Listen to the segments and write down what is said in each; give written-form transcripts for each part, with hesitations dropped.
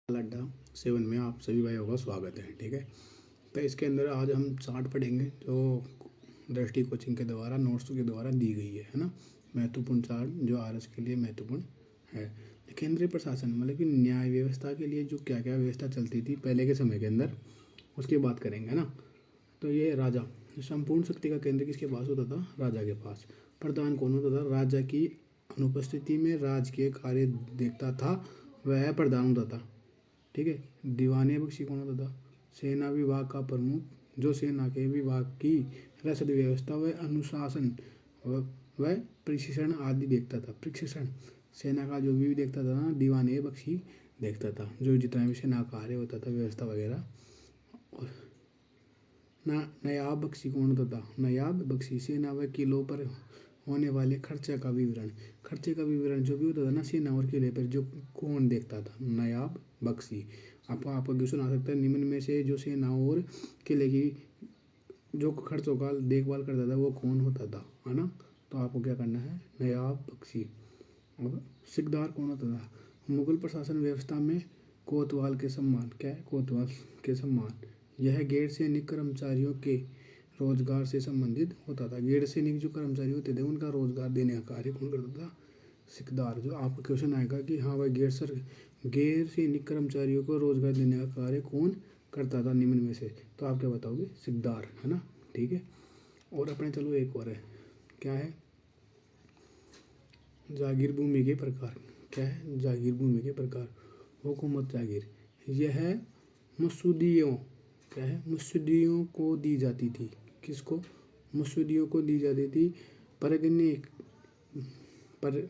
अड्डा 7 में आप सभी भाइयों का स्वागत है। ठीक है, तो इसके अंदर आज हम चार्ट पढ़ेंगे जो दृष्टि कोचिंग के द्वारा नोट्स के द्वारा दी गई है ना। महत्वपूर्ण चार्ट जो आरएस के लिए महत्वपूर्ण है। केंद्रीय प्रशासन मतलब कि न्याय व्यवस्था के लिए जो क्या क्या व्यवस्था चलती थी पहले के समय के अंदर, उसकी बात करेंगे ना। तो ये राजा, संपूर्ण शक्ति का केंद्र किसके पास होता था? राजा के पास। प्रधान कौन होता था? राजा की अनुपस्थिति में राजकीय कार्य देखता था, वह प्रधान होता था। ठीक है। दीवाने बख्शी कौन होता था? सेना विभाग का प्रमुख, जो सेना के विभाग की रसद व्यवस्था व अनुशासन व प्रशिक्षण आदि देखता था। प्रशिक्षण सेना का जो भी देखता था ना, दीवाने बख्शी देखता था, जो जितना भी सेना कार्य होता था व्यवस्था वगैरह। और नयाब बख्शी कौन होता था? नयाब बख्शी सेना व किलों पर होने वाले खर्चे का विवरण जो भी होता था ना सेना और किले पर, जो कौन देखता था? नयाब बख्शी। आपको क्वेश्चन आ सकता है, निम्न में से जो सेना और किले की जो खर्चों का देखभाल करता था वो कौन होता था, है ना। तो आपको क्या करना है? नयाब बख्शी। और सिकदार कौन होता था? मुगल प्रशासन व्यवस्था में कोतवाल के सम्मान, क्या है? कोतवाल के सम्मान। यह गैर सैनिक कर्मचारियों के रोजगार से संबंधित होता था। गैर सैनिक जो कर्मचारी होते थे उनका रोजगार देने का कार्य कौन करता था? सिकदार। जो आपका क्वेश्चन आएगा कि हाँ भाई गैर सैनिक कर्मचारियों को रोजगार देने का कार्य कौन करता था निम्न में से, तो आप क्या बताओगे? सिकदार, है ना। ठीक है। और अपने चलो एक और है, क्या है? जागीर भूमि के प्रकार। क्या है? जागीर भूमि के प्रकार। हुकूमत जागीर, यह मसूदियों, क्या है? मसूदियों को दी जाती थी। किसको? मसूदियों को दी जाती थी। परगने पर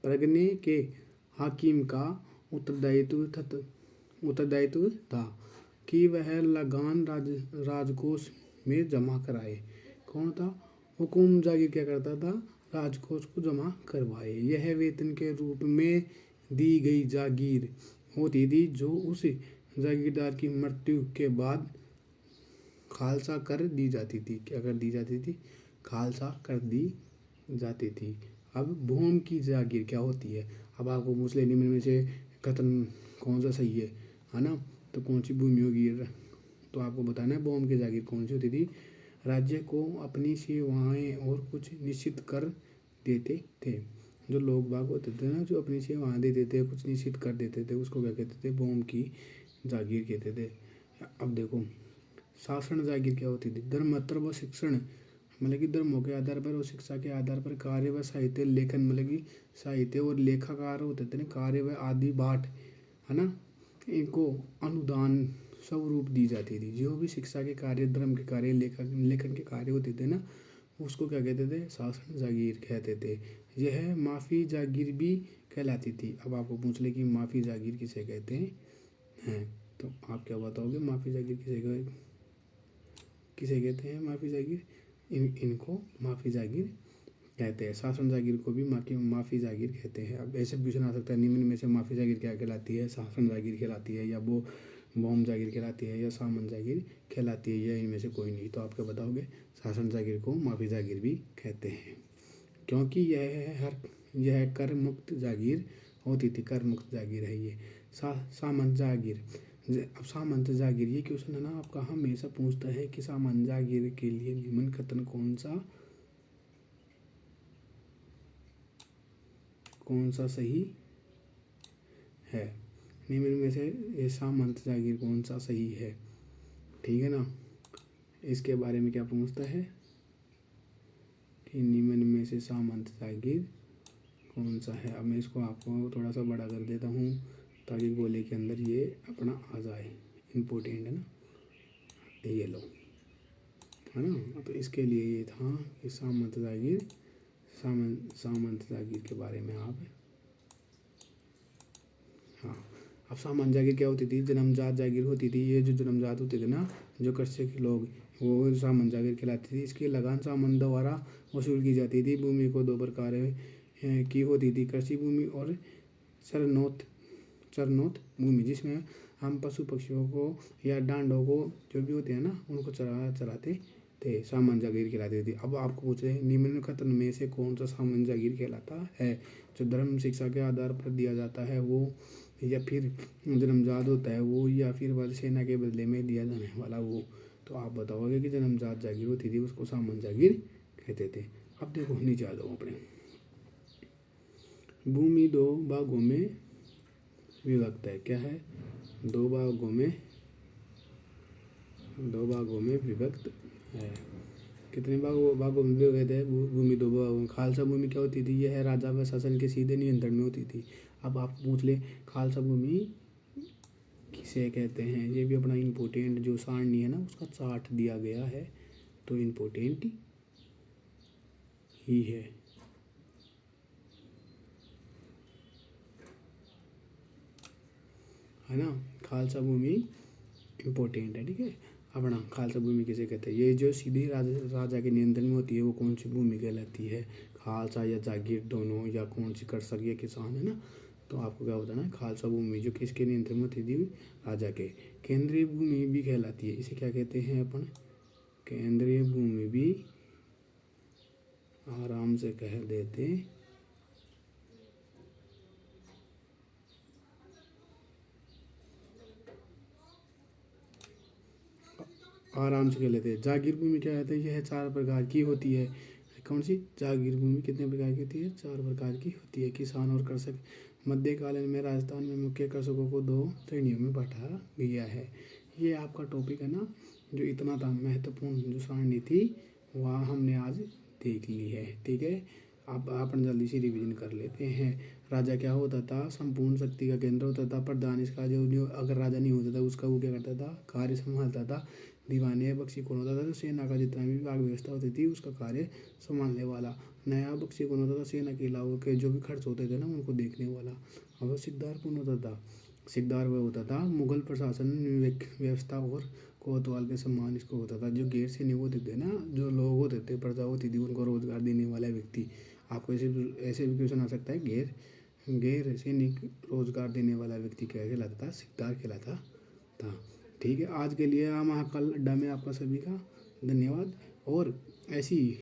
परगने के हाकिम का उत्तरदायित्व था कि वह लगान राजकोष में जमा कराए। कौन था? हुकुम जागीर क्या करता था? राजकोष को जमा करवाए। यह वेतन के रूप में दी गई जागीर होती थी, जो उस जागीरदार की मृत्यु के बाद खालसा कर दी जाती थी। क्या कर दी जाती थी? खालसा कर दी जाती थी। अब भूमि की जागीर क्या होती है? अब आपको पूछ ले निम्न में से कथन कौन सा सही है ना। तो कौन सी भूमि होगी? तो आपको बताना है भूमि की जागीर कौन सी होती थी। राज्य को अपनी सेवाएं और कुछ निश्चित कर देते थे। जो लोग बाग होते थे ना, जो अपनी सेवाएं देते थे, कुछ निश्चित कर देते थे, उसको क्या कहते थे? भूमि की जागीर कहते थे। अब देखो, शासन जागीर क्या होती थी? धर्मत्र व शिक्षण, मतलब कि धर्मों के आधार पर और शिक्षा के आधार पर कार्य व साहित्य लेखन, मतलब कि साहित्य और लेखाकार होते थे ना, कार्य व आदि बात, है ना, इनको अनुदान स्वरूप दी जाती थी। जो भी शिक्षा के कार्य, धर्म के कार्य, लेखन के कार्य होते थे ना, उसको क्या कहते थे? शासन जागीर कहते थे। यह माफी जागीर भी कहलाती थी। अब आपको पूछ ले कि माफी जागीर किसे कहते हैं, तो आप क्या बताओगे? माफी जागीर किसे कहते हैं? माफी जागीर इनको माफी जागीर कहते हैं। शासन जागीर को भी माफी जागीर कहते हैं। अब ऐसे क्वेश्चन आ सकता है, निम्न में से माफी जागीर क्या कहलाती है? शासन जागीर कहलाती है, या वो बोम जागीर कहलाती है, या सामन जागीर कहलाती है, या इनमें से कोई नहीं। तो आप क्या बताओगे? शासन जागीर को माफी जागीर भी कहते हैं, क्योंकि यह कर मुक्त जागीर होती थी। कर मुक्त जागीर है ये। सामंत जागीर। अब सामंत जागीर, ये क्वेश्चन है ना आपका हमेशा पूछता है कि सामंत जागीर के लिए निम्न कथन कौन सा सही है? निम्न में से ये सामंत जागीर कौन सा सही है? ठीक है ना। इसके बारे में क्या पूछता है कि निम्न में से सामंत जागीर कौन सा है। अब मैं इसको आपको थोड़ा सा बड़ा कर देता हूँ ताकि गोले के अंदर ये अपना आ जाए। इम्पोर्टेंट है ना, ये लो, है ना। तो इसके लिए ये था कि सामंत जागीर के बारे में आप, हाँ। अब सामंत जागीर क्या होती थी? जन्मजात जागीर होती थी। ये जो जन्मजात होते थे ना, जो कृषि के लोग, वो सामंत जागीर कहलाती थी। इसकी लगान सामंत द्वारा वसूल की जाती थी। भूमि को दो प्रकार की होती थी, कृषि भूमि और चरनोत भूमि, जिसमें हम पशु पक्षियों को या डांडों को जो भी होते हैं ना, उनको चराते थे। सामंत जागीर कहलाती थी। अब आपको पूछ रहे हैं निम्न कथन में से कौन सा सामंत जागीर कहलाता है? जो धर्म शिक्षा के आधार पर दिया जाता है वो या फिर जन्मजात होता है वो, या फिर वाली सेना के बदले में दिया जाने वाला वो। तो आप बताओगे कि जन्मजात जागीर होती थी उसको सामान्य जागीर कहते थे। अब देखो नीचे आ जाओ अपने। भूमि दो भागों में विभक्त है। क्या है? दो भागों में विभक्त है। कितने भागों में विभक्त है? भूमि दो भागों में। खालसा भूमि क्या होती थी? यह राजा व शासन के सीधे नियंत्रण में होती थी। अब आप पूछ ले खालसा भूमि किसे कहते हैं? ये भी अपना इम्पोर्टेंट जो सारणी है ना उसका चार्ट दिया गया है, तो इम्पोर्टेंट ही है ना। खालसा भूमि इम्पोर्टेंट है, ठीक है। अपना खालसा भूमि किसे कहते हैं? ये जो सीधी राजा के नियंत्रण में होती है वो कौन सी भूमि कहलाती है? खालसा या जागीर दोनों, या कौन सी कर सके किसान, है ना। तो आपको क्या बताना है? खालसा भूमि जो किसके नियंत्रण में होती थी? राजा के। केंद्रीय भूमि भी कहलाती है। इसे क्या कहते हैं अपन? केंद्रीय भूमि भी आराम से कह देते आराम से कह लेते हैं। जागीर भूमि क्या कहते हैं? यह 4 प्रकार की होती है। कौन सी? जागीर भूमि कितने प्रकार की होती है? 4 प्रकार की होती है। किसान और कृषक। मध्यकालीन में राजस्थान में मुख्य कृषकों को 2 श्रेणियों में बांटा गया है। ये आपका टॉपिक है ना, जो इतना था महत्वपूर्ण जो सारणी थी वह हमने आज देख ली है, ठीक है। अब अपन जल्दी से रिवीजन कर लेते हैं। राजा क्या होता था? संपूर्ण शक्ति का केंद्र होता था। प्रधान इसका जो अगर राजा नहीं होता था उसका वो क्या करता था? कार्य संभालता था। दीवाने या बख्शी कौन होता था? तो सेना का जितना भी विभाग व्यवस्था होती थी उसका कार्य संभालने वाला। नया बख्शी कौन होता था? सेना के अलावा के जो भी खर्च होते थे ना उनको देखने वाला। अब सिकदार कौन होता था? सिकदार वह होता था मुगल प्रशासन व्यवस्था और कोतवाल के सम्मान इसको होता था। जो गैर सैनिक होते थे ना, जो लोग होते थे, प्रजा होती थी, उनको रोजगार देने वाला व्यक्ति। आपको ऐसे भी क्वेश्चन आ सकता है, गैर सैनिक रोजगार देने वाला व्यक्ति क्या कहलाता था? सिकदार कहलाता था। ठीक है, आज के लिए महाकाल अड्डा में आपका सभी का धन्यवाद। और ऐसी